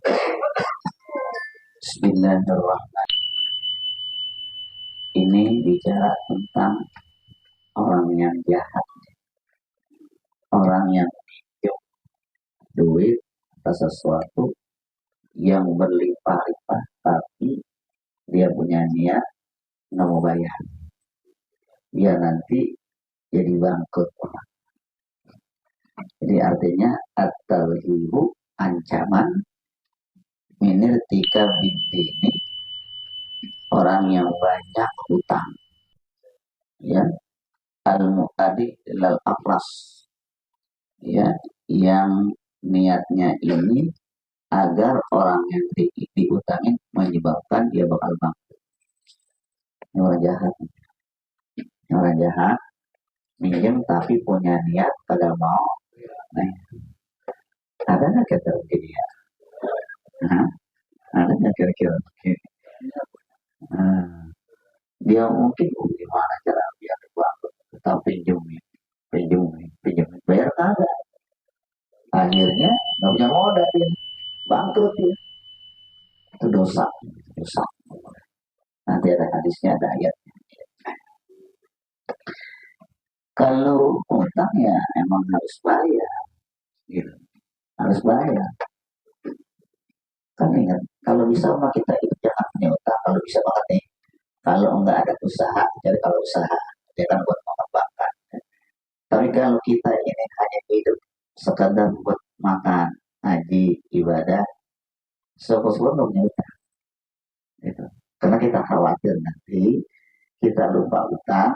Bismillahirrahmanirrahim. Ini bicara tentang orang yang jahat, orang yang minjem duit atas sesuatu yang berlimpah-limpah, tapi dia punya niat nggak mau bayar. Dia nanti jadi bangkrut orang. Jadi artinya at-talhibu, ancaman, minirtika bidini, orang yang banyak hutang, ya, al-mu'adi lal afras, ya, yang niatnya ini agar orang yang diutangin menyebabkan dia bakal bangkrut. Ini orang jahat. Ini orang jahat minjem tapi punya niat kagak mau. Nah, ada nggak kira-kira begini ya? Ada nggak kira-kira begini? Dia mungkin gimana cara biar bangkrut? Kita pinjem, bayar kagak. Akhirnya nggak punya modal dia, bangkrut dia. Itu dosa. Nanti ada hadisnya, ada ayatnya. Kalau utang ya emang harus bayar, gitu. Harus bayar. Kan ingat, kalau bisa mah kita itu jangan punya utang. Kalau bisa banget nih, kalau enggak ada usaha, jadi kalau usaha, dia kan buat mengembangkan. Tapi kalau kita ini hanya hidup sekadar buat makan, haji, ibadah, syukur-syukur nggak punya utang. Gitu. Karena kita khawatir nanti kita lupa utang,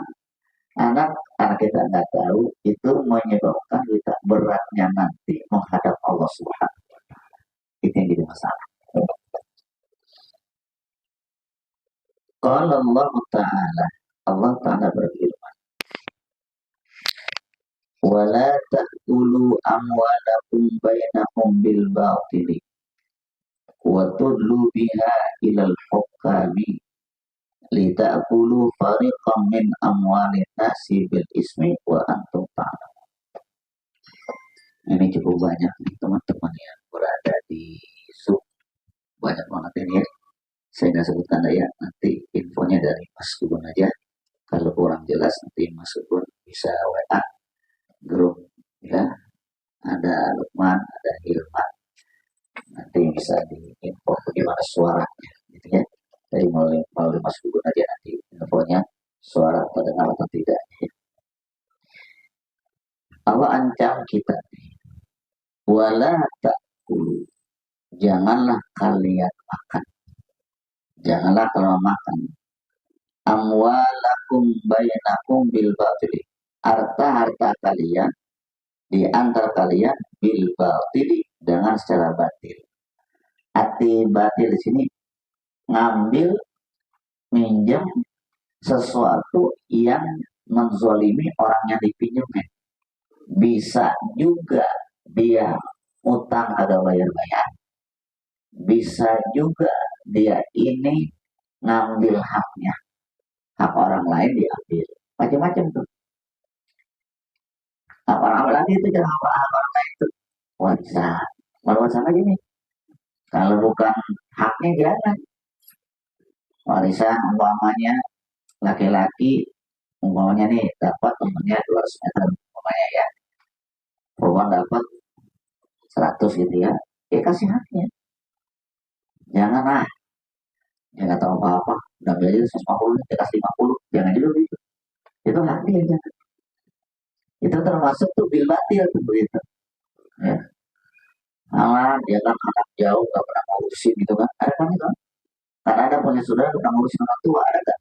anak kita nggak tahu, itu menyebabkan kita beratnya nanti menghadap Allah Subhanahu wa Ta'ala. Itu yang jadi masalah. Qala Allah Ta'ala berfirman, wala ta'kulu amwalakum bainakum bil batili wa tudlu biha ilal hukami lita'kulu fariqam min amwalin nasi bil ismi wa antum ta'lamun. Ini cukup banyak nih teman-teman yang berada di Zoom, banyak banget ini ya. Saya nggak sebutkan ya, nanti infonya dari Mas Gun aja. Kalau kurang jelas nanti Mas Gun bisa WA grup ya. Ada Lukman, ada Hilman. Nanti bisa diinfo bagaimana suaranya gitu ya. Jadi melalui Mas Gun aja nanti infonya suara terdengar atau tidak. Ya. Allah ancam kita nih. Wala ta'kulu. Janganlah kalian makan. Janganlah kalau makan amwalakum bainakum bil batili, harta kalian di antara kalian bil batili, dengan secara batil. Arti batil di sini ngambil, minjem sesuatu yang menzolimi orang yang dipinjemin. Bisa juga dia utang agak bayar-bayar, bisa juga dia ini ngambil haknya, hak orang lain diambil, macam-macam tuh. Hak orang lain itu jangan hak orang lain itu warisan. Warisan aja nih. Kalau bukan haknya jangan. Warisan umpamanya laki-laki, umpamanya nih dapat temennya 200 meter umpamanya ya, perempuan dapat 100 gitu ya, ya kasih haknya. Jangan lah, dia nggak tahu apa-apa, udah beli 150, dia kasih 50, jangan juga gitu. Itu haknya jangan. Itu termasuk tuh bil batil tuh begitu. Ya. Malah dia kan anak jauh gak pernah ngurusin gitu kan, ada kan itu. Karena ada punya saudara pernah ngurusin orang tua, ada kan.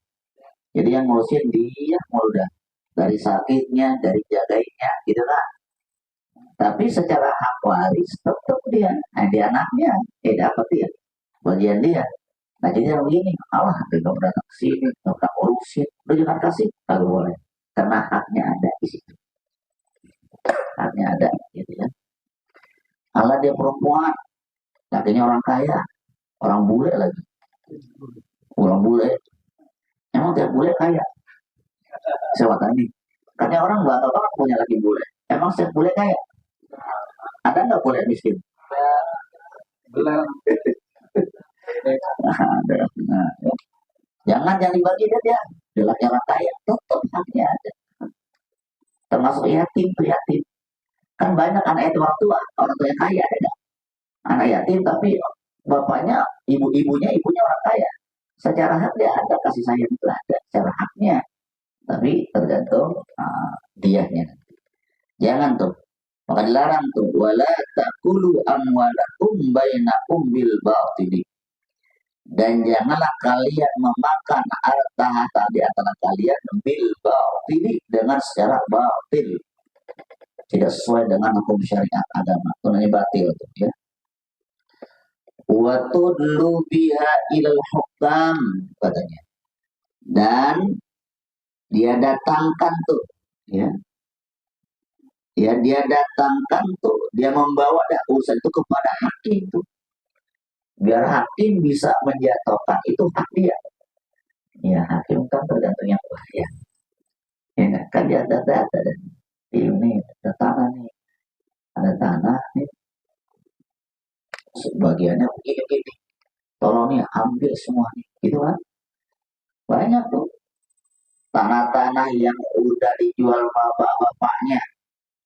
Jadi yang ngurusin dia udah dari sakitnya, dari jagainnya gitu kan. Tapi secara hak waris tetap dia, dia anaknya, dapat dia, bagian dia. Nah jadi yang begini, Allah dia nggak pernah kesini, nggak pernah ngurusin, udah jangan kasih, kalau boleh, karena haknya ada di situ, haknya ada, gitu ya. Allah dia perempuan, lakinya orang kaya, orang bule lagi, orang bule, emang tiap bule kaya, saya tanya, katanya orang bangga banget punya laki bule, emang setiap bule kaya, ada nggak bule miskin? Belah. Nah, ya. Jangan dibagi dia jeleknya orang kaya, tetap haknya ada. Termasuk yatim tuh yatim. Kan banyak anak yatim orang tua yang kaya ada. Anak yatim tapi bapaknya, ibunya orang kaya. Secara hak dia ada kasih sayang itu ada, secara haknya. Tapi tergantung dianya. Jangan tuh. Maka dilarang tuh. Wala ta'kulu amwalakum bainakum bil batili. Dan janganlah kalian memakan harta di antara kalian bil batili dengan secara batil. Tidak sesuai dengan hukum syariat agama. Itu namanya batil tuh ya. Wa tudlu biha ilal hukam katanya. Dan dia datangkan tuh ya. Ya dia datangkan tuh, dia membawa urusan itu kepada hakim tuh. Biar hakim bisa menjatuhkan itu hak dia. Ya hakim kan tergantung yang bahaya. Ya kan dia ada data dan ini ada tanah nih, ada tanah nih. Sebagiannya begini, tolong nih ambil semua nih, gitu kan? Banyak tuh tanah-tanah yang udah dijual bapak-bapaknya,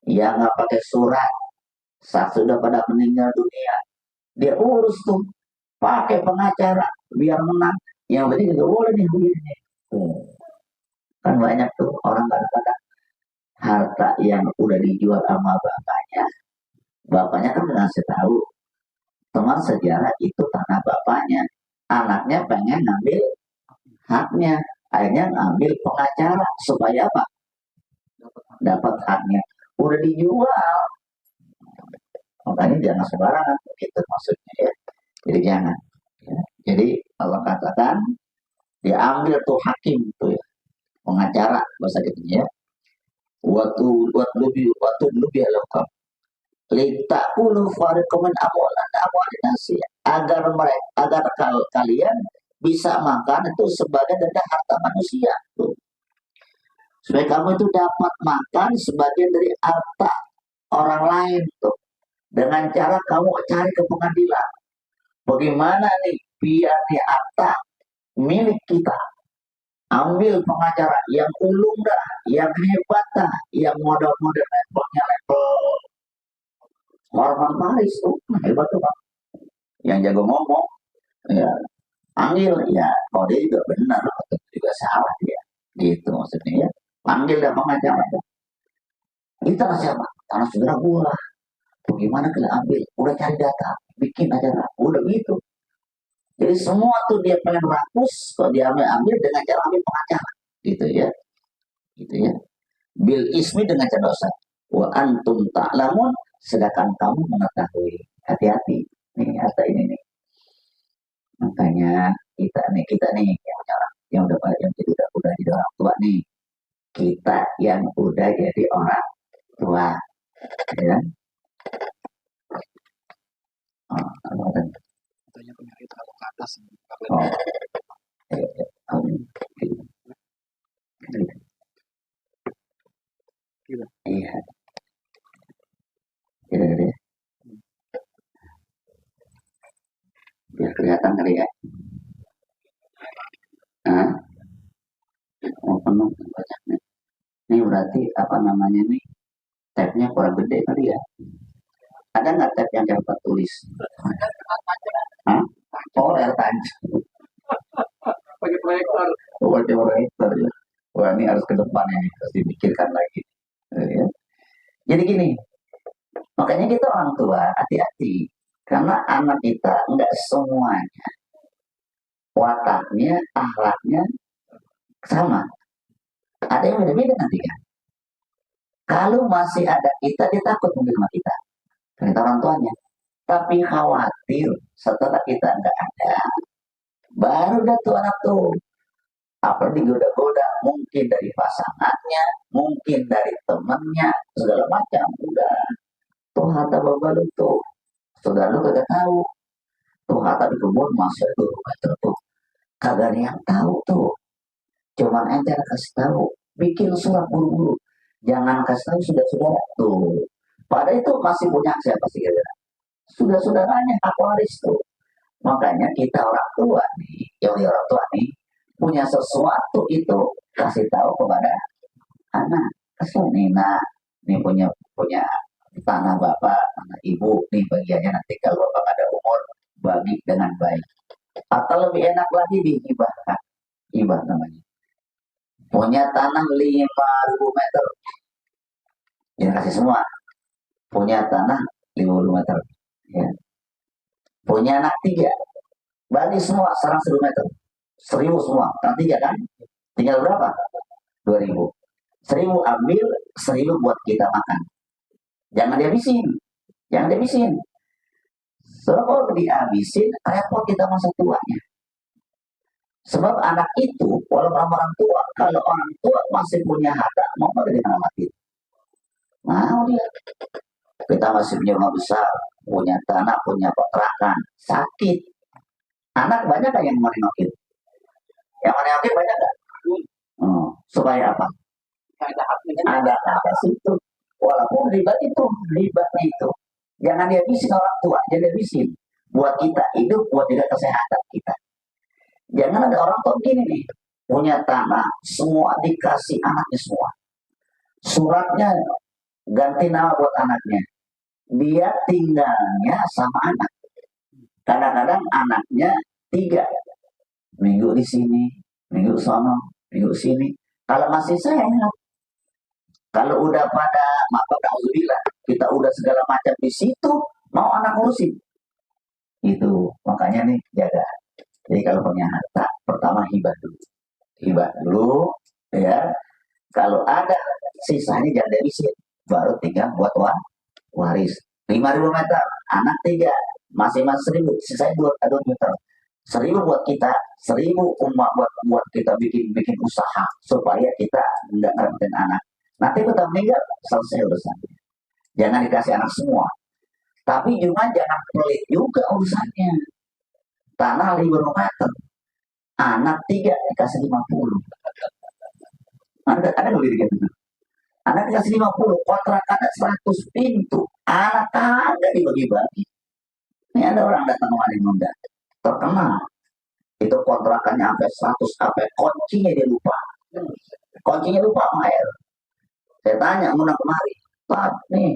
yang nggak pakai surat, saat sudah pada meninggal dunia, dia urus tuh pakai pengacara biar menang. Yang penting juga boleh nih begini. Kan banyak tuh orang kadang-kadang harta yang udah dijual sama bapaknya kan ngasih tahu teman sejarah itu tanah bapaknya, anaknya pengen ngambil haknya, akhirnya ngambil pengacara supaya apa? Dapat haknya. Udah dijual, makanya jangan sembarangan gitu maksudnya ya. Jadi jangan. Ya. Jadi Allah katakan diambil tuh hakim tuh ya, pengacara bahasa gitu ya. Waktu lebih lengkap. Lita ulu farikomen awalan nasi agar kalian bisa makan itu sebagai denda harta manusia tuh. Supaya kamu itu dapat makan sebagian dari harta orang lain tuh. Dengan cara kamu cari ke pengadilan. Bagaimana nih biar nih harta milik kita. Ambil pengacara yang ulung dah, yang hebat dah, yang model-model level Norman Paris tuh hebat tuh Pak. Yang jago ngomong, ya panggil ya. Kalau dia juga benar, juga salah dia. Gitu maksudnya ya. Panggil dah pengacara. Kita siapa? Tanah saudara gua. Bagaimana kita ambil? Udah cari data, bikin acara, udah gitu. Jadi semua tuh dia pengen rakus, kalau dia ambil dengan cara ambil pengacara, gitu ya, gitu ya. Bil ismi dengan cara dosa. Wa antum ta'lamun, sedangkan kamu mengetahui. Hati-hati, nih harta ini nih. Makanya kita nih yang udah jadi orang tua nih. Kita yang udah jadi orang tua, ya. Katanya penyair terlalu ke atas. Iya. Iya. Biar kelihatan kali ya. Nah, penuh bacanya. Ini berarti apa namanya nih? Tabnya kurang gede kali ya. Ada nggak tab yang dapat tulis? Hah? Oh, air tancap. Pakai proyektor. Oh, pakai proyektor ya. Wah, ini harus ke depan ya, harus dipikirkan lagi. Ya. Jadi gini, makanya kita orang tua hati-hati. Karena anak kita nggak semuanya wataknya, akhlaknya sama. Ada yang beda-beda nanti kan. Kalau masih ada kita, dia takut mungkin sama kita. Kita orang tuanya. Tapi khawatir setelah kita nggak ada, baru dah tuh anak tuh. Apa digoda-goda, mungkin dari pasangannya, mungkin dari temannya, segala macam. Udah. Tuh harta bapak lu tuh. Saudara lu kagak tahu. Tuh harta di kebun masuk tuh rumah itu tuh. Kagak ada yang tahu tuh. Cuman ente kasih tahu. Bikin surat buru-buru. Jangan kasih tahu sudah-sudah tuh. Padahal itu masih punya siapa sih kira. Sudah-saudaranya hak waris tuh. Makanya kita orang tua nih, yang orang tua nih, punya sesuatu itu kasih tahu kepada anak. Kasih nih, nah, nih punya punya tanah bapak, tanah ibu, nih bagiannya nanti kalau bapak ada umur, bagi dengan baik. Atau lebih enak lagi dihibahkan, hibah namanya. Punya tanah 5.000 meter, ya kasih semua. Punya tanah 5.000 meter, ya. Punya anak 3, bagi semua sekarang 1.000 meter, 1.000 semua, kan 3 kan? Tinggal berapa? 2.000. 1.000 ambil, 1.000 buat kita makan. Jangan dihabisin, jangan dihabisin. Sebab kalau dihabisin, repot kita masa tuanya. Sebab anak itu, walaupun orang tua, kalau orang tua masih punya harta, mau nggak dengan anak itu? Mau dia. Kita masih punya rumah besar, punya tanah, punya kontrakan, sakit. Anak banyak kan yang mau nengokin? Yang mau nengokin banyak nggak? Supaya apa? Ada apa situ? Walaupun riba itu, ribatnya itu. Jangan dihabisin orang tua, jangan dihabisin. Buat kita hidup, buat juga kesehatan kita. Jangan ada orang tua gini nih, punya tanah, semua dikasih anaknya semua. Suratnya ganti nama buat anaknya. Dia tinggalnya sama anak. Kadang-kadang anaknya 3. Minggu di sini, minggu sana, minggu sini. Kalau masih sehat, kalau udah pada maka nauzubillah, kita udah segala macam di situ, mau anak ngurusin. Itu makanya nih jaga. Jadi kalau punya harta, pertama hibah dulu. Hibah dulu, ya. Kalau ada sisanya jangan dihabisin. Baru tinggal buat waris. 5.000 meter, anak 3, masing-masing 1.000, sisanya 2 meter. 1.000 buat kita, 1.000 umat buat kita bikin usaha supaya kita nggak ngeremetin anak. Nanti kita meninggal, selesai urusannya. Jangan dikasih anak semua. Tapi juga jangan pelit juga urusannya. Tanah 5.000 meter, anak 3 dikasih 50. Ada nggak gitu? Anak dikasih 50, kontrakannya 100 pintu. Anak kagak dibagi-bagi. Ini ada orang datang kemarin muda, terkenal. Itu kontrakannya sampai 100, sampai kuncinya dia lupa. Kuncinya lupa, Mael. Saya tanya, mana kemari? Pak, nih,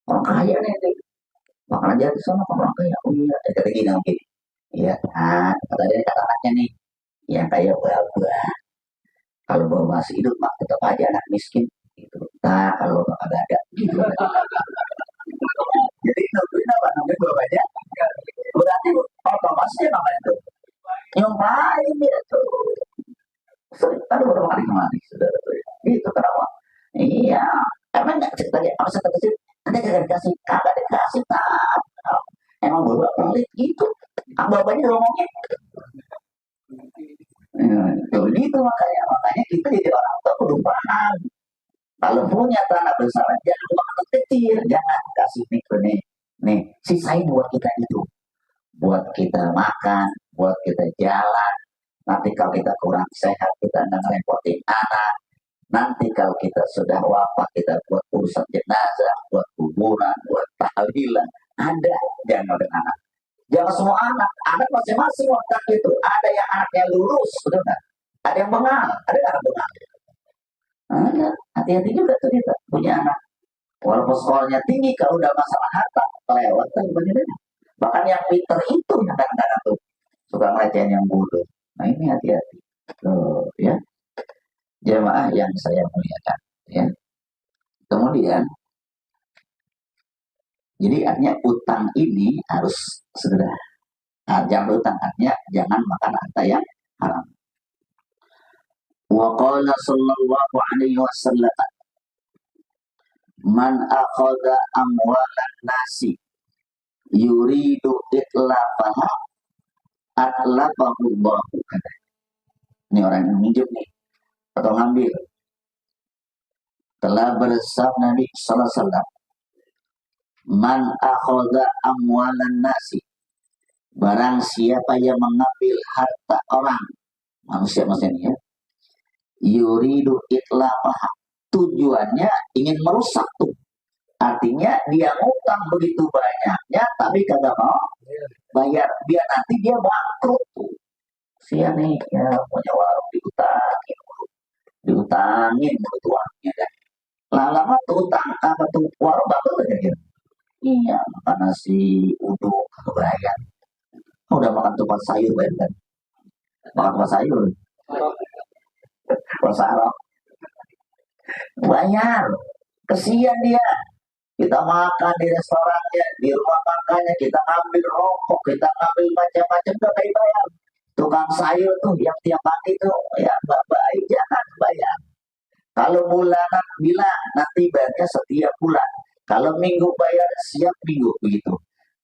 orang kaya nih. Makanan aja di sana orang kaya. Oh iya, kata gini mungkin. Iya, nah, kata dia kata anaknya nih, yang kaya buah-buah. Kalau bawa masih hidup, mak tetap aja anak miskin. Gitu. Nah, kalau ada gitu. Jadi nungguin apa? Nungguin bapaknya. Berarti otomatis dia ngapain tuh? Nyumpain dia tuh. Kan beberapa kali kemarin sudah tuh. Gitu kenapa? Iya. Emang nggak ceritanya apa saya kasih? Nanti kagak dikasih, kagak dikasih tak. Emang bapak pelit gitu. Bapaknya ngomongnya. Tuh gitu makanya kita jadi orang tua kedupaan. Kalau punya tanah besar, jangan buang kecil, jangan kasih nih, sisain buat kita itu, buat kita makan, buat kita jalan. Nanti kalau kita kurang sehat, kita nggak ngerepotin anak. Nanti kalau kita sudah wafat, kita buat urusan jenazah, buat kuburan, buat tahlilan, ada jangan oleh anak. Jangan semua anak masing-masing waktu itu. Ada yang anaknya lurus, betul nggak? Ada yang bengal, ada anak bengal. Ada, hati-hati juga tuh kita punya anak. Walaupun sekolahnya tinggi, kalau udah masalah harta, kelewat kan begitu. Bahkan yang pinter itu yang kadang-kadang tuh suka ngecewain yang bodoh. Nah ini hati-hati. Tuh, ya. Jemaah yang saya muliakan, ya. Kemudian, jadi artinya utang ini harus segera. Nah, jangan utang artinya jangan makan harta yang haram. Wa qala sallallahu alaihi wasallam man akhadha amwalan nasi yuridu itlafaha atlafahu Allahu. Ini orang yang minjem nih atau ngambil. Telah bersabda Nabi sallallahu alaihi wasallam, man akhadha amwalan nasi, barang siapa yang mengambil harta orang, manusia maksudnya, yuridu itlafaha, tujuannya ingin merusak tuh Artinya dia ngutang begitu banyaknya, tapi kagak mau bayar. Biar nanti dia bangkrut tuh. Sia nih, ya punya warung diutangin begitu uangnya kan. Lama-lama tuh utang apa tuh warung bangkrut aja gitu. Iya, makan nasi uduk kagak bayar. Udah makan tempat sayur bayar kan? Makan tempat sayur, tempat bayar. Kesian dia. Kita makan di restorannya, di rumah makannya, kita ngambil rokok, kita ngambil macam-macam, gak bayar. Tukang sayur tuh yang tiap pagi tuh, ya baik jangan bayar. Kalau bulanan bilang nanti bayarnya setiap bulan. Kalau minggu bayar siap minggu begitu.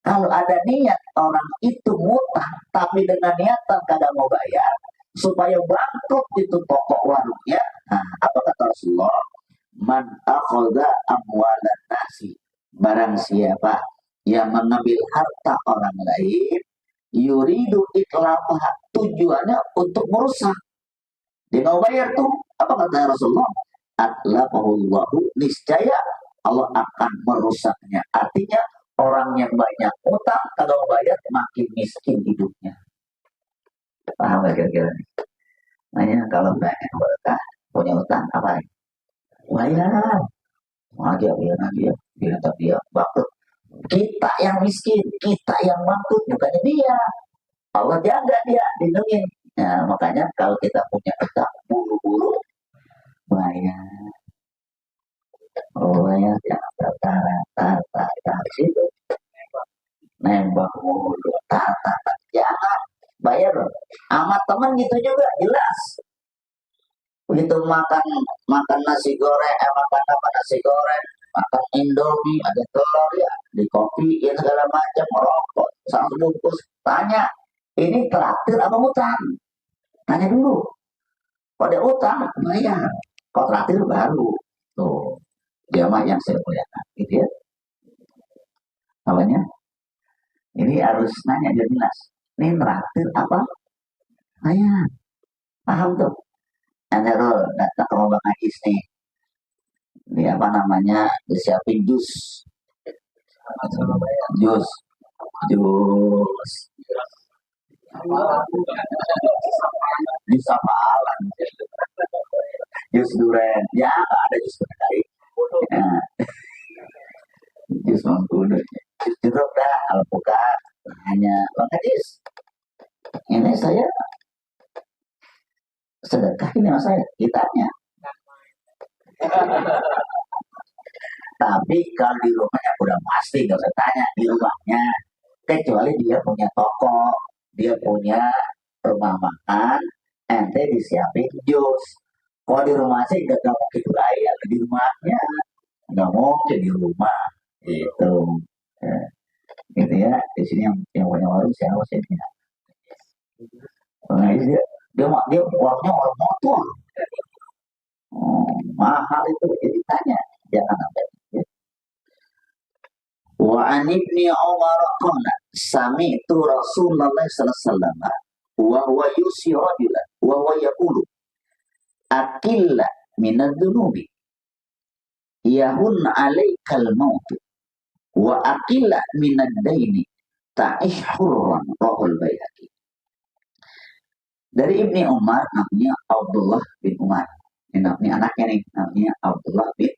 Kalau ada niat orang itu ngutang, tapi dengan niatan kadang mau bayar, supaya bangkrut itu toko warungnya. Nah, apa kata Rasulullah? Man akhadha amwalan nasi, barang siapa yang mengambil harta orang lain, yuridu itlafah, tujuannya untuk merusak. Dia mau bayar tuh, apa kata Rasulullah? Atlafahullahu, niscaya Allah akan merusaknya. Artinya orang yang banyak utang kalau bayar makin miskin hidupnya. Paham gak kira-kira? Makanya kalau banyak berkah punya utang apa? Bayar. Aja biar aja biar dia bangkrut. Kita yang miskin, kita yang bangkrut, bukannya dia. Allah jaga dia, lindungi. Nah, makanya kalau kita punya utang, buru-buru bayar. Oh ya, jangan tata situ. Nembak mulu, tata, jangan bayar. Amat teman gitu juga, jelas. Begitu makan nasi goreng, makan apa nasi goreng, makan indomie, ada telur ya, di kopi, ya segala macam, merokok, satu bungkus. Tanya, ini traktir apa utang? Tanya dulu. Kalau ada utang, bayar. Kalau traktir baru. Tuh, dia mah yang saya muliakan. Gitu ya. Namanya, ini harus nanya dia jelas. Ini traktir apa? Bayar. Paham tuh? Ada datang ke rumah Bang Ajis nih. Ini apa namanya? Disiapin jus. Jus. Jus apa alam? Jus duren. Ya, ada jus duren. Ya. Jus mangkudu. Jus jeruk dah, alpukat. Hanya Bang Ajis. Ini saya sedekah ini sama saya. Kitanya. Tapi kalau di rumahnya udah pasti gak usah tanya di rumahnya. Kecuali dia punya toko, dia punya rumah makan, ente disiapin jus. Kalau di rumah sih gak mungkin bayar di rumahnya, gak mungkin di rumah. Gitu. Ya, gitu ya. Di sini yang punya warung siapa sih? Nah, dia uangnya orang motor. Mahal itu jadi tanya, jangan sampai. Wa an ibni Umar qala sami'tu Rasulullah sallallahu alaihi wasallam wa huwa yusi rajulan wa huwa yaqulu akilla min adh-dhunubi yahun 'alaikal maut wa akilla min ad-daini ta'ish hurran rahul Baihaqi. Dari Ibni Umar namanya Abdullah bin Umar. Ini anaknya nih namanya Abdullah bin.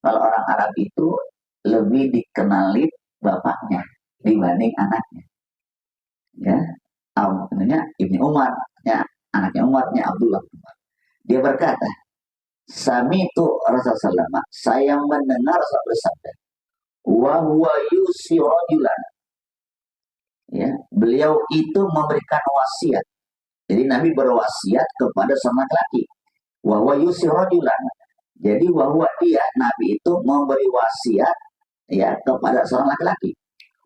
Kalau orang Arab itu lebih dikenali bapaknya dibanding anaknya. Ya, namanya Ibni Umar, ya, anaknya Umarnya Abdullah. Dia berkata, Sami itu Rasulullah, saya mendengar Rasul bersabda, wa huwa yusi rajulan. Ya, beliau itu memberikan wasiat. Jadi Nabi berwasiat kepada seorang laki. Wa huwa yusi rajulan. Jadi bahwa dia Nabi itu memberi wasiat ya kepada seorang laki-laki.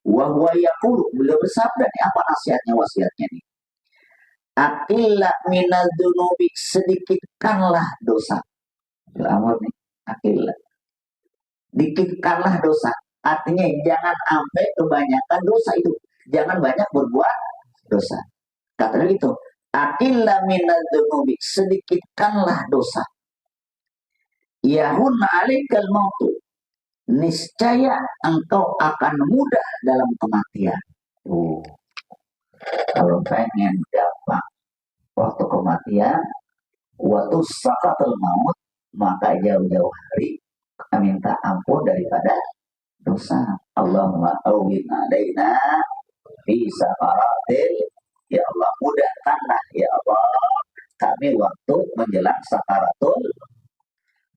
Wa huwa yaqulu, beliau bersabda nih, apa nasihatnya wasiatnya nih? Aqilla minal dunubi, sedikitkanlah dosa. Amor nih, aqilla. Dikitkanlah dosa. Artinya jangan sampai kebanyakan dosa itu. Jangan banyak berbuat dosa. Katanya gitu. Aqilla minal dunubi, sedikitkanlah dosa. Yahun alaikal mautu, niscaya engkau akan mudah dalam kematian. Kalau pengen gampang waktu kematian, waktu sakatul maut, maka jauh-jauh hari minta ampun daripada dosa. Allahumma awwin alaina fi sakaratil, ya Allah mudahkanlah ya Allah kami waktu menjelang sakaratul.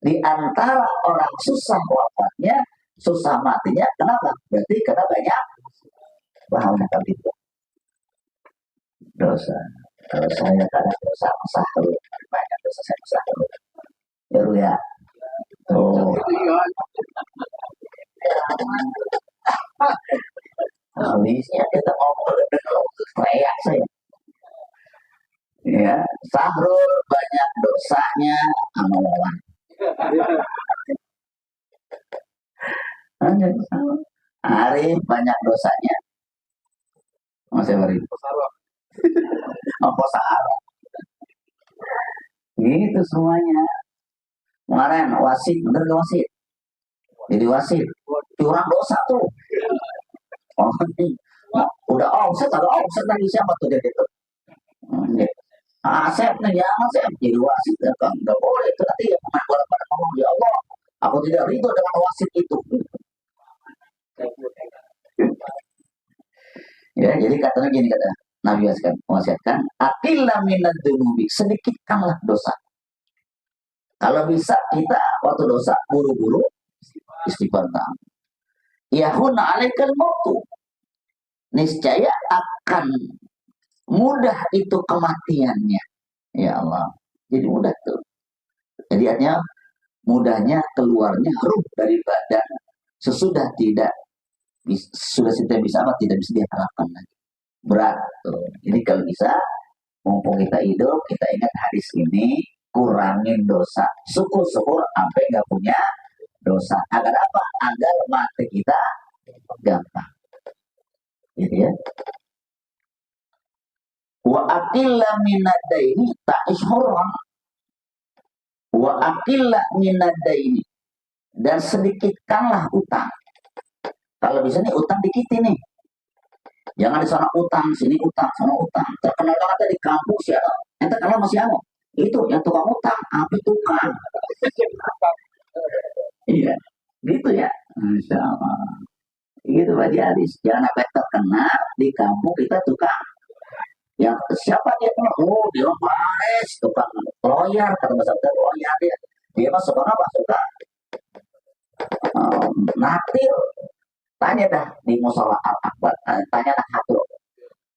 Di antara orang susah wafatnya, susah matinya, kenapa? Berarti karena banyak bahaya kali itu dosa. Kalau saya kadang dosa sahur, banyak dosa saya sahur. Ya. Oh, habisnya kita ngobrol dengan teriak saya. Ya, Sahrul banyak dosanya sama Wawan. Arif banyak dosanya. Masih beri. Apa salah? Gitu semuanya. Kemarin wasit, bener gak wasit? Jadi wasit, curang dosa tuh. Oh, udah offset, ada offset lagi siapa tuh dia gitu. Asep nih ya, Asep jadi wasit ya kan, nggak boleh itu nanti ya pemain bola pada ngomong ya Allah, aku tidak ridho dengan wasit itu. Ya, jadi katanya gini kata Nabi wasiatkan, akillah minad dunubi, sedikitkanlah dosa. Kalau bisa kita waktu dosa buru-buru istighfar. Yahuna alaikal mautu, niscaya akan mudah itu kematiannya. Ya Allah, jadi mudah tuh. Jadi artinya mudahnya keluarnya ruh dari badan sesudah tidak bisa apa, tidak bisa diharapkan lagi. Berat tuh. Jadi kalau bisa mumpung kita hidup, kita ingat hadis ini, kurangin dosa, syukur-syukur sampai nggak punya dosa. Agar apa? Agar mati kita gampang. Gitu ya. Wa aqilla minadaini ta'ishhuran. Wa aqilla minadaini, dan sedikitkanlah utang. Kalau bisa nih utang dikit nih. Jangan di sana utang, sini utang, sana utang. Terkenal banget di kampus ya. Ente kalau masih anu, itu yang tukang utang, apa tukang? Iya, gitu ya. Insya Allah. Gitu Pak Jaris. Jangan sampai terkenal di kampung kita tukang. Yang siapa dia? Oh, dia mares, tukang lawyer, kata bahasa kita lawyer dia. Dia mah suka apa? Suka naktir. Tanya dah di musola al-akbar. Tanya dah satu.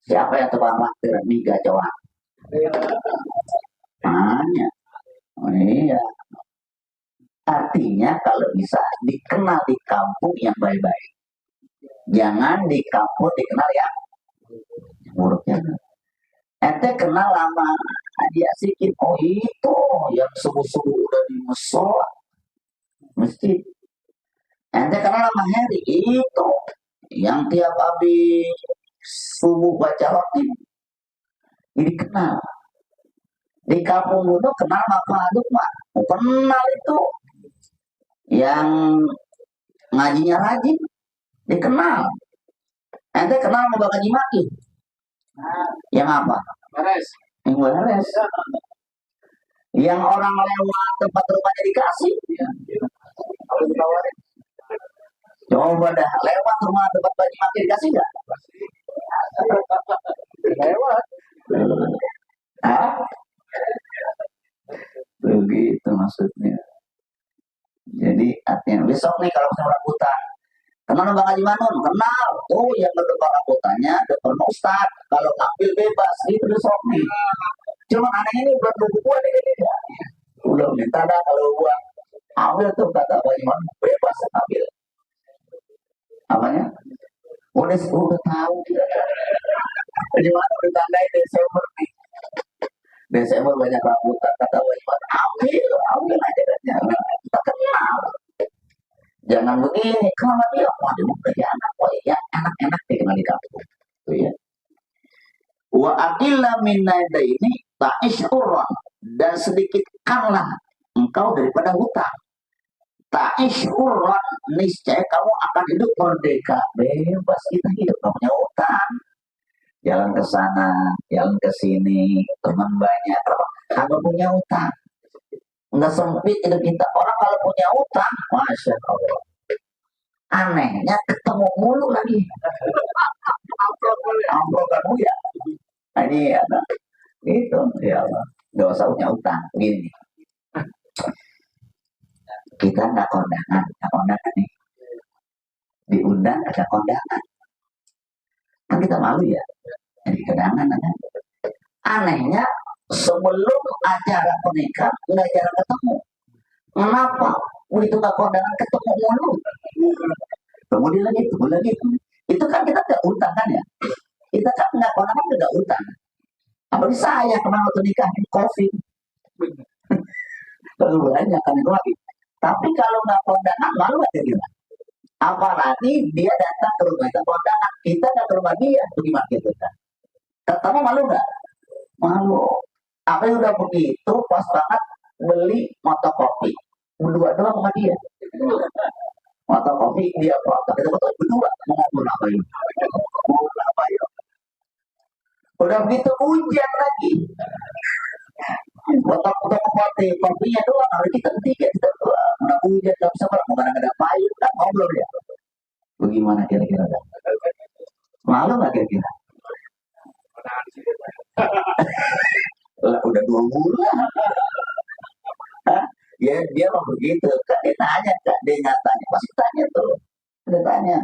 Siapa yang tukang naktir? Miga Jawa. Tanya. Oh, iya. Artinya kalau bisa dikenal di kampung yang baik-baik. Jangan di kampung dikenal yang buruknya. Ente kenal lama dia sikit, oh itu yang subuh-subuh udah di musola masjid. Ente kenal lama Heri, itu yang tiap habis subuh baca roti. Ini kenal. Di kampung dulu kenal Pak Aduk mah, kenal itu yang ngajinya rajin, dikenal. Ente kenal mau ngaji maki. Yang apa? Beres. Yang beres. Yang orang lewat tempat rumahnya dikasih. Ya. Coba dah lewat rumah tempat baju maki dikasih nggak? Lewat. Hah? Begitu maksudnya. Jadi artinya besok nih kalau saya rambutan, kenal Bang Haji Manun? Kenal. Oh yang depan rambutannya depan Ustad. Kalau ngambil bebas itu besok nih. Cuma aneh ini belum nunggu gua nih. Belum minta dah kalau gua ambil tuh kata Bang Haji Manun, bebas ambil. Apanya? Udah tahu. Haji Manun udah tandai Desember nih. Desember banyak rambutan, kata Bang Haji Manun, ambil aja dah. Kita kenal. Jangan begini, kalau dia waduh kerja anak, yang enak-enak dikenal di kampung. Itu ya. Wa aqilla min nadaini ta'ishurran, dan sedikitkanlah engkau daripada hutang. ta'ish hurran, niscaya kamu akan hidup merdeka, bebas, kita hidup gak punya utang. Jalan ke sana, jalan ke sini, teman banyak, kagak punya utang. Nggak sempit hidup kita. Orang kalau punya utang, masya Allah, anehnya ketemu mulu lagi. Amplop kamu ya. Nah, ini ada itu ya Allah. Gak usah punya utang. Gini, kita nggak kondangan nih. Diundang ada kondangan. Kan kita malu ya. Jadi kondangan ada. Anehnya sebelum acara pernikahan nggak jarang ketemu. Kenapa? Begitu ke kondangan ketemu mulu. Kemudian lagi. Itu kan kita nggak utang kan ya. Kita kan nggak kondangan nggak utang. Apalagi saya kemarin waktu nikahin COVID. Terlalu banyak kan itu lagi. Tapi kalau nggak kondangan malu aja dia. Apalagi dia datang ke rumah kita kondangan, kita nggak ke rumah dia, bagaimana kita? Ketemu malu nggak? Malu. Apa yang udah begitu pas banget beli motokopi berdua doang sama dia. Motokopi dia foto kita foto berdua mau ngobrol apa ini? Ngobrol apa ya? Udah begitu hujan lagi. Foto-foto kopinya doang, hari kita ketiga kita dua. Udah hujan nggak bisa berapa, karena ada payung kan ngobrol ya. Bagaimana kira-kira? Malu nggak kira-kira? Udah 2 bulan. Ya dia mau begitu kan dia tanya kan dia nyatanya pasti tanya tuh dia tanya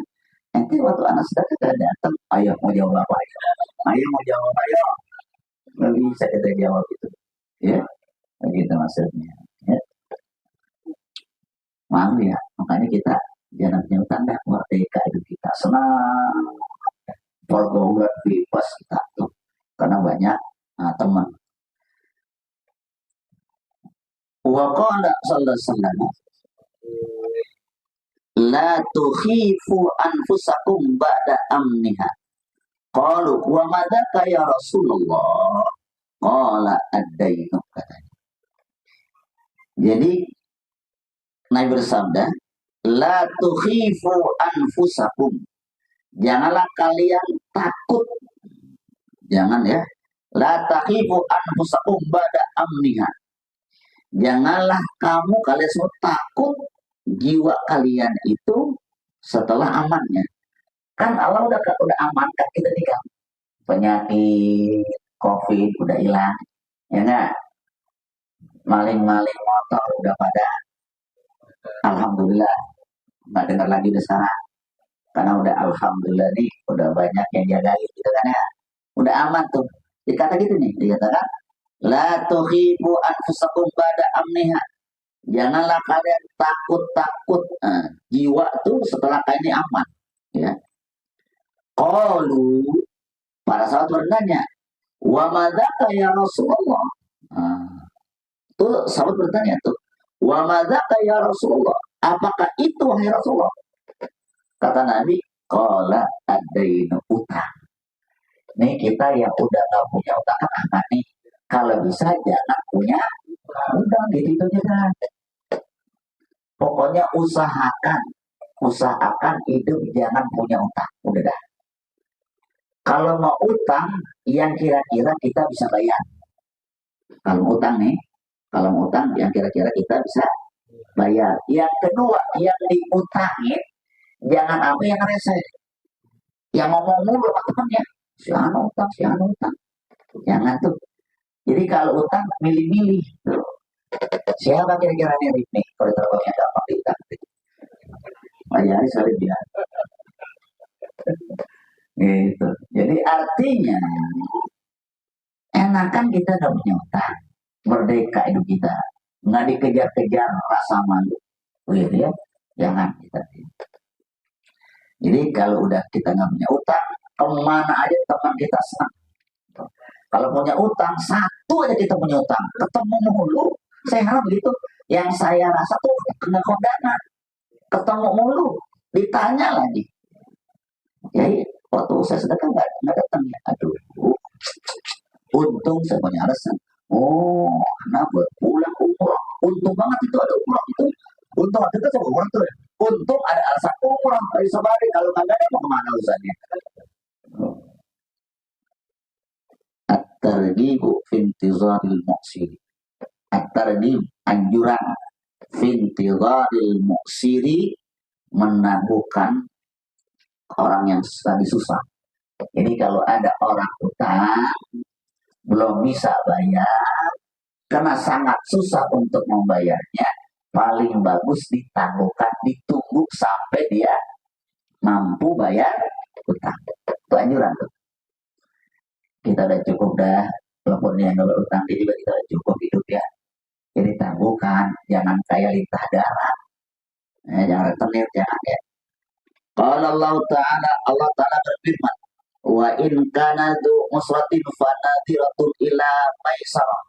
nanti waktu anak sedekah kan datang ayah mau jawab apa ayo nggak bisa kita jawab itu ya begitu maksudnya ya. Maaf ya makanya kita jangan punya utang dah merdeka itu kita senang pergaulan bebas kita tuh karena banyak teman. Wa qala sallallahu alaihi wasallam la tukhifu anfusakum ba'da amniha. Qalu wa madzaka ya Rasulullah? Qala ad-dainu katanya. Jadi Nabi bersabda, la tukhifu anfusakum. Janganlah kalian takut. Jangan ya. La takhifu anfusakum ba'da amniha. Janganlah kalian semua takut jiwa kalian itu setelah amannya. Kan Allah udah amankan kita nih kan. Penyakit COVID udah hilang. Ya enggak? Maling-maling motor udah pada alhamdulillah nggak dengar lagi udah sana. Karena udah alhamdulillah nih udah banyak yang jagain gitu kan ya. Udah aman tuh. Dikata gitu nih, dikatakan la tuhibu anfusakum ba'da amniha. Janganlah kalian takut jiwa tuh setelah kalian aman. Ya. Qalu para sahabat bertanya, wa madzaka ya Rasulullah? Tuh sahabat bertanya tuh, wa madzaka ya Rasulullah? Apakah itu wahai Rasulullah? Kata Nabi, qala ad-dainu utang. Nih kita yang udah gak punya utang apa nih? Kalau bisa jangan punya utang gitu aja. Pokoknya usahakan hidup jangan punya utang. Udah dah. Kalau mau utang yang kira-kira kita bisa bayar. Kalau utang yang kira-kira kita bisa bayar. Yang kedua, yang diutangin jangan apa yang rese. Yang ngomong mulu sama temannya, si anu utang. Jangan tuh. Jadi kalau utang milih-milih tuh. Siapa kira-kira nih kalau terbaiknya gampang diutang. Bayar sorry dia. Gitu. Jadi artinya enakan kita gak punya utang, merdeka hidup kita, nggak dikejar-kejar rasa malu, gitu ya, jangan kita. Jadi kalau udah kita nggak punya utang, kemana aja teman kita senang. Kalau punya utang, satu aja kita punya utang, ketemu mulu, saya harap begitu. Yang saya rasa tuh kena kondangan, ketemu mulu, ditanya lagi. Jadi waktu saya sedekah nggak datang ya, aduh, untung saya punya alasan. Oh, karena buat pulang umroh, untung banget itu ada umroh itu, Untung ada kan umrah tuh. Untung ada alasan umrah dari sabari. Kalau kagak ada mau kemana urusannya? At-targhibu fi intizaril mu'siri. At-targhib anjuran fi intizaril mu'siri, menabuhkan orang yang lagi susah. Jadi kalau ada orang utang belum bisa bayar karena sangat susah untuk membayarnya, paling bagus ditangguhkan, ditunggu sampai dia mampu bayar utang. Itu anjuran tuh. Kita udah cukup dah, walaupun dia nggak berutang, dia juga kita udah cukup hidup ya. Jadi tangguhkan, jangan kayak lintah darat, jangan retenir, jangan ya. Qala Allah Ta'ala berfirman, wa in kana dzu usratin fanadiratun ila maisarah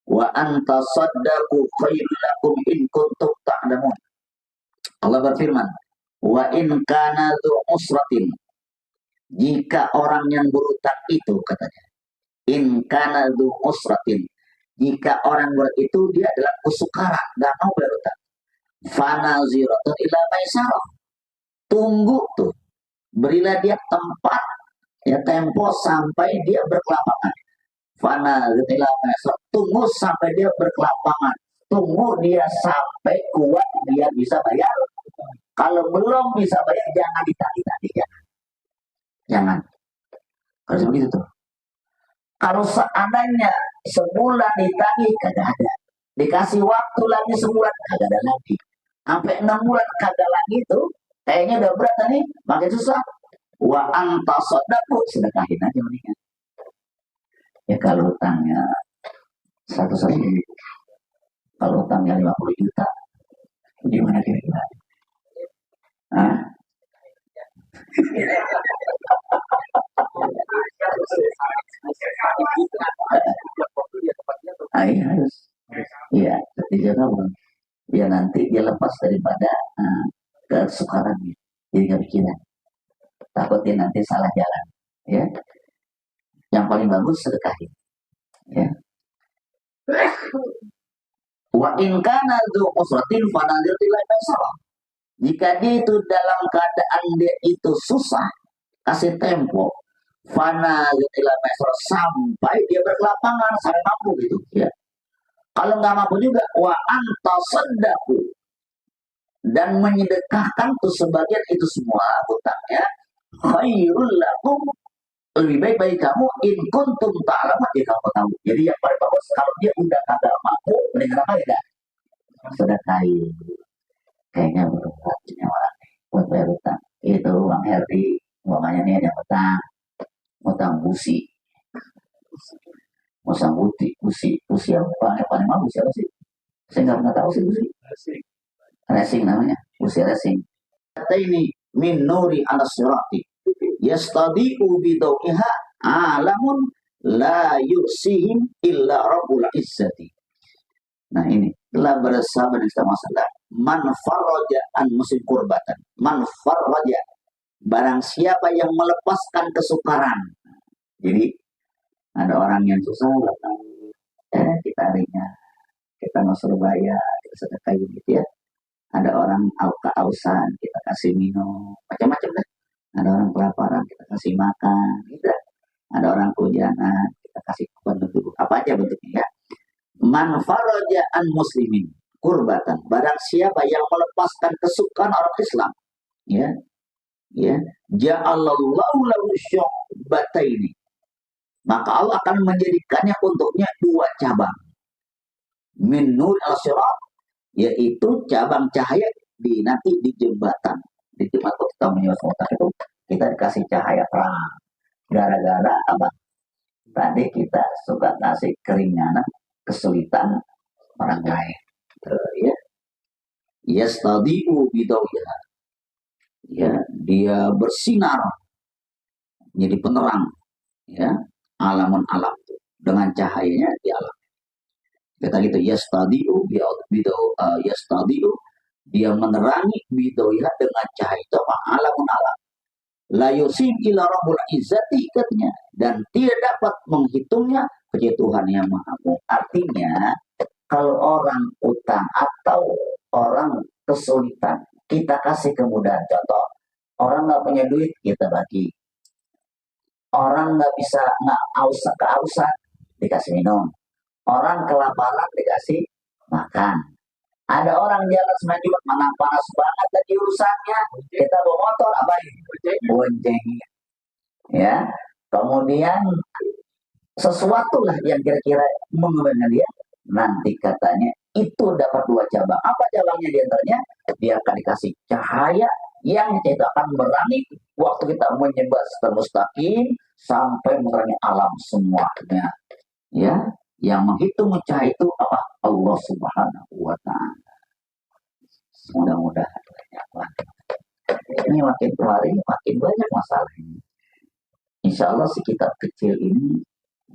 wa anta saddaqu khairul lakum in kuntum ta'lamun. Allah berfirman, wa in kana dzu usratin, jika orang yang berutang itu, katanya, in kana dzu usratin, jika orang itu dia adalah kesukaran, nggak mau berutang, fanaziratun ila maisarah, tunggu tuh, berilah dia tempat, ya tempo sampai dia berkelapangan. Tunggu sampai dia berkelapangan, tunggu dia sampai kuat dia bisa bayar. Kalau belum bisa bayar jangan ditagih-tagih, jangan. Kalau begitu tuh. Kalau seandainya sebulan ditagih kagak ada, dikasih waktu lagi sebulan kagak ada lagi, sampai 6 bulan kagak lagi tuh, kayaknya udah berat nih, makin susah. Wa anta sodaku, sedekahin aja mendingan. Ya kalau utangnya 100 ribu, kalau utangnya 50 juta, gimana kira-kira? Hah? Harus. Iya, ketika kamu, ya nanti dia lepas daripada kesukarannya, jadi kepikiran. Takut dia nanti salah jalan, ya. Yang paling bagus sedekahin, ya. Wa in kana dzu usratin fanadiratin ila maisarah. Jika dia itu dalam keadaan dia itu susah, kasih tempo, fanadiratin ila maisarah, sampai dia berkelapangan, sampai mampu gitu, ya. Kalau nggak mampu juga, wa anta saddaku, dan menyedekahkan tuh sebagian itu semua utangnya, khairul lakum, lebih baik bagi kamu, in kuntum ta'lamun, jika kamu tahu. Jadi yang paling bagus kalau dia udah kagak mampu, mendingan apa ya? Sedekahin. Kayaknya berat punya orang buat bayar utang. Itu Bang Herdi, umpamanya nih ada utang busi, utang busi apa? Yang paling mau busi apa sih? Saya nggak pernah tahu sih busi. Racing namanya, busi racing. Kata ini min nuri ala sirati, yastadi'u bidawiha alamun la yusihim illa rabbul izzati. Nah ini telah bersama dengan masalah man faraja an musim kurbatan, man faraja, barang siapa yang melepaskan kesukaran. Jadi ada orang yang susah, kita ringan, kita nggak suruh bayar, kita sedekah gitu ya. Ada orang kehausan, kita kasih minum, macam-macam deh. Ada orang kelaparan, kita kasih makan, gitu. Ada orang kehujanan, kita kasih bentuk apa aja bentuknya ya. Man faraja an muslimin kurbatan, barang siapa yang melepaskan kesukaan orang Islam, ya, ya, ja'alallahu lahu syu'bataini, maka Allah akan menjadikannya untuknya 2 cabang min nur al-sirat, yaitu cabang cahaya nanti di jembatan. Di tempat kita menyebut otak itu, kita dikasih cahaya terang. Gara-gara apa? Tadi kita suka kasih keringanan, kesulitan orang lain. Ya. Yastadi'u bidawiha. Ya, dia bersinar jadi penerang, ya, alamun alam itu dengan cahayanya di alam. Kata gitu, yastadi'u yastadi'u, dia menerangi bidawiha dengan cahaya itu apa? Alamun alam. La yusib ila rabbul izzati, katanya, dan tidak dapat menghitungnya kecuali Tuhan yang Maha Mulia. Artinya kalau orang utang atau orang kesulitan, kita kasih kemudahan. Contoh, orang nggak punya duit, kita bagi. Orang nggak bisa, nggak kehausan, dikasih minum. Orang kelaparan, dikasih makan. Ada orang jalan semaju, mana panas banget lagi urusannya, kita bawa motor, apa ini? Bonceng. Ya, kemudian sesuatu lah yang kira-kira mengubahkan dia, nanti katanya itu dapat 2 cabang. Apa cabangnya diantaranya? Dia akan dikasih cahaya yang kita akan berani waktu kita menyembah secara mustaqim sampai menerangi alam semuanya. Ya, yang menghitung cahaya itu apa? Allah Subhanahu wa Ta'ala. Mudah-mudahan banyak lah. Ini makin hari makin banyak masalah ini. Insya Allah si kitab kecil ini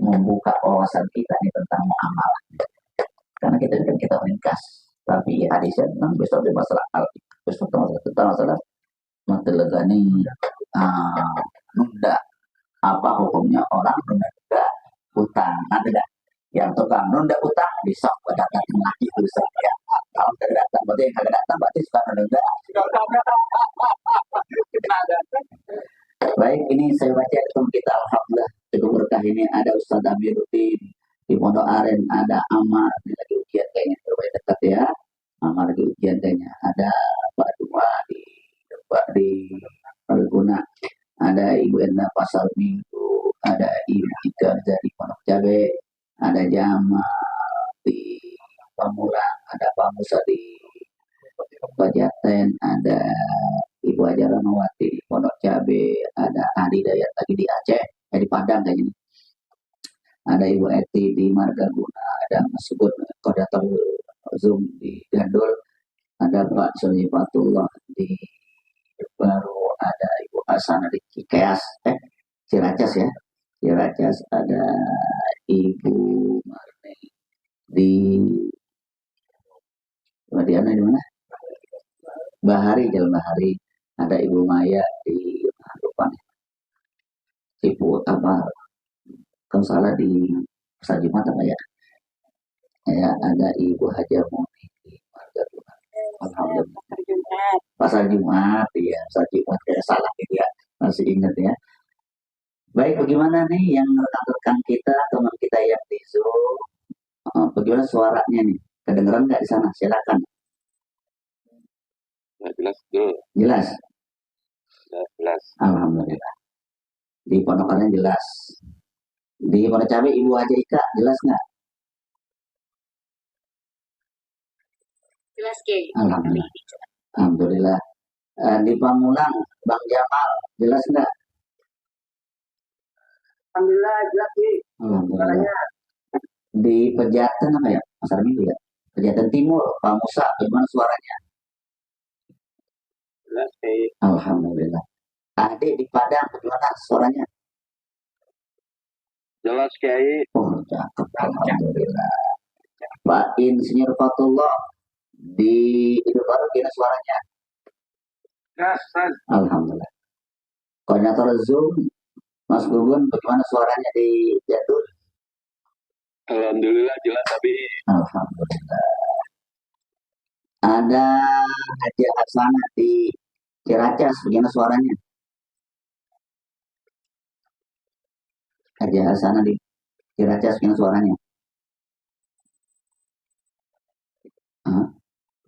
membuka wawasan kita nih tentang muamalah. Karena kita kan kita ringkas, tapi hadisnya memang besok di masalah besok tentang masalah matelegani nunda. Apa hukumnya orang menunda utang? Nanti dah yang tukang nunda utang besok datang lagi urusan ya. Kalau tidak datang, berarti yang kagak datang berarti suka menunda. Baik, ini saya baca itu kita alhamdulillah cukup berkah ini. Ada Ustaz Amiruddin di Pondok Aren, ada Amar ini lagi ujian kayaknya terbaik dekat ya. Amar lagi ujian kayaknya. Ada Pak Dua di Palguna, ada Ibu Enda Pasar Minggu, ada Ibu Ika dari Pondok Cabe, ada Jamal di Pamulang, ada Pak Musa di Pajaten, ada Ibu Haja Ranawati di Pondok Cabe, ada Adi Dayat lagi di Aceh, di Padang kayaknya. Ada Ibu Eti di Margaguna, ada Mas Subut koordinator Zoom di Gandul, ada Pak Sulaifatullah di Baru, ada Ibu Asana di Cikeas, Ciracas ya, Ciracas, ada Ibu Marni di mana di mana? Bahari, Jalan Bahari, ada Ibu Maya di depan Cipu apa kalau salah di Pasar Jumat apa ya? Ya, ada Ibu Haja Muni di Margaguna. Alhamdulillah. Pasar Jumat, ya, Pasar Jumat kayak salah gitu ya, masih ingat ya. Baik, bagaimana nih yang rekan-rekan kita, teman kita yang di Zoom, bagaimana suaranya nih? Kedengeran nggak di sana? Silakan. Jelas, betul. Jelas. Jelas. Alhamdulillah. Di ponokannya jelas. Di Pondok Cabe Ibu Haja Ika jelas nggak? Jelas, Ki. Alhamdulillah. Alhamdulillah. Di Pamulang Bang Jamal jelas nggak? Alhamdulillah jelas nih. Alhamdulillah. Di Pejaten apa ya? Pasar Minggu ya? Pejaten Timur, Pak Musa, bagaimana suaranya? Jelas, Ki. Alhamdulillah. Adik di Padang, bagaimana suaranya? Jelas, Kiai. Oh, cakep. Alhamdulillah. Pak Insinyur Fatullah di itu baru gimana suaranya? Jelas. Alhamdulillah. Koordinator Zoom, Mas Gugun, bagaimana suaranya di Jadul? Alhamdulillah jelas, tapi Alhamdulillah. Ada Haji Hasanah di Ciracas, bagaimana suaranya? Haji Hasanah di Ciracas, bagaimana suaranya?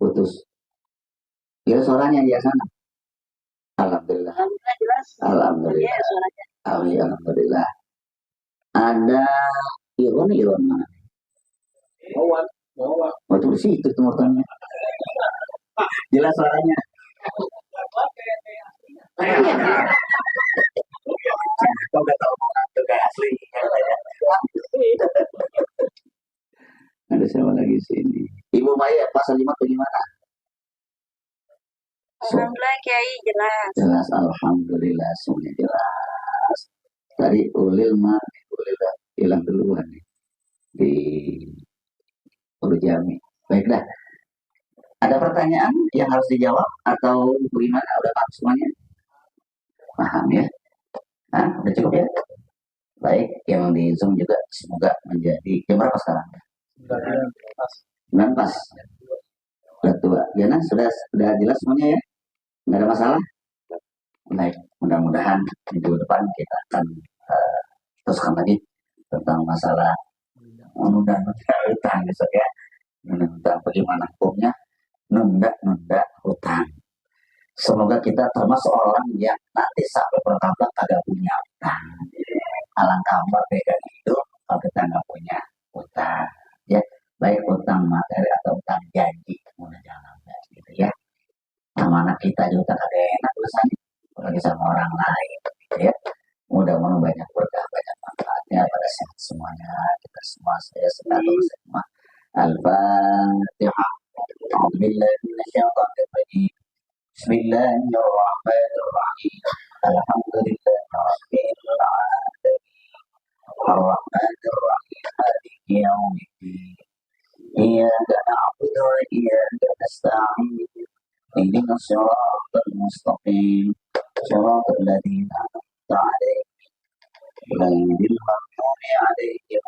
Putus. Gimana suaranya di sana? Alhamdulillah. Alhamdulillah jelas. Alhamdulillah. Ya, suaranya. Alhamdulillah. Ada Iron mana? Bawa. Oh, itu di situ tuh motornya. Jelas suaranya. Kau gak tahu itu kayak asli. Ada siapa lagi sini? Ibu Maya pasal 5 bagaimana? Alhamdulillah, Kiai jelas. Jelas, alhamdulillah semuanya jelas. Tadi Ulil udah hilang duluan nih di Ulu Jami. Baiklah. Ada pertanyaan yang harus dijawab atau bagaimana? Udah paham semuanya? Paham ya? Nah, udah cukup ya? Baik, yang di Zoom juga semoga menjadi jam berapa sekarang? 9 pas. Ketua, Gana sudah jelas semuanya ya, nggak ada masalah. Baik, mudah-mudahan minggu depan kita akan teruskan lagi tentang masalah undang-undang hutang besok ya, tentang bagaimana hukumnya nunda hutang. Semoga kita termasuk orang yang nanti sampai bertambah kagak punya hutang. Alangkah merdeka itu kalau kita nggak punya hutang, ya baik hutang materi atau hutang janji, mudah-mudahan gitu ya. Amanah kita juga kagak enak urusannya, apalagi sama orang lain, gitu ya. Mudah-mudahan banyak berkah, banyak manfaatnya pada sehat semuanya. Kita semua saya selalu semua. Al-Fatihah. Bismillahirrahmanirrahim. Bismillahirrahmanirrahim. Alhamdulillahirabbil alamin. Ar-Rahmanirrahim. Maliki yaumiddin. Iyyaka na'budu wa iyyaka nasta'in. Ihdinas siratal mustaqim. Siratal ladzina an'amta 'alaihim ghairil maghdubi 'alaihim